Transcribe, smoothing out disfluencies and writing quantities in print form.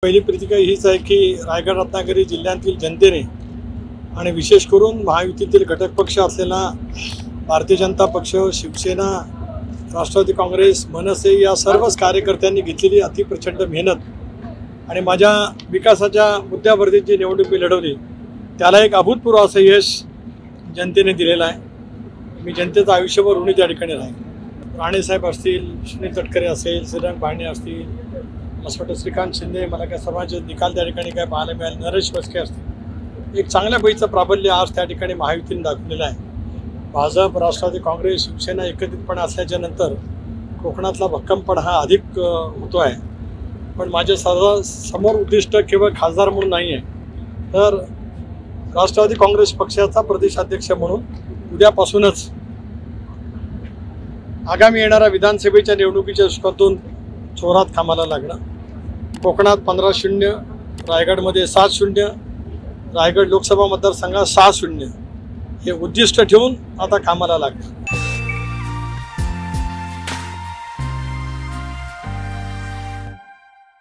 पहिली प्रतिक्रिया हीच आहे की रायगड रत्नागिरी जिल्ह्यातील जनतेने आणि विशेष करून महायुतीतील घटक पक्ष असलेला भारतीय जनता पक्ष, शिवसेना, राष्ट्रवादी काँग्रेस, मनसे या सर्वच कार्यकर्त्यांनी घेतलेली अतिप्रचंड मेहनत आणि माझ्या विकासाच्या मुद्द्यावरती जी निवडणूक मी लढवली त्याला एक अभूतपूर्व असं यश जनतेने दिलेलं आहे। मी जनतेचं आयुष्यभर ऋणी त्या ठिकाणी राहील। राणेसाहेब असतील, सुनील तटकरे असेल, श्रीरंग भाणे असतील, असं वाटतं श्रीकांत शिंदे, मला काय सर्वांचे निकाल त्या ठिकाणी काय पाहायला मिळाले, नरेश वस्के असतील, एक चांगल्या पैचं प्राबल्य आज त्या ठिकाणी महायुतीने दाखवलेलं आहे। भाजप, राष्ट्रवादी काँग्रेस, शिवसेना एकत्रितपणे असल्याच्या नंतर कोकणातला भक्कमपणा हा अधिक होतो आहे। पण माझ्या समोर उद्दिष्ट केवळ खासदार म्हणून नाही आहे, तर राष्ट्रवादी काँग्रेस पक्षाचा प्रदेशाध्यक्ष म्हणून उद्यापासूनच आगामी येणाऱ्या विधानसभेच्या निवडणुकीच्या दृष्टीकोनातून जोरात कामाला लागणं। कोकणात 15-0, रायगडमध्ये 7-0, रायगड लोकसभा मतदारसंघात 6-0 हे उद्दिष्ट ठेवून आता कामाला लागतं।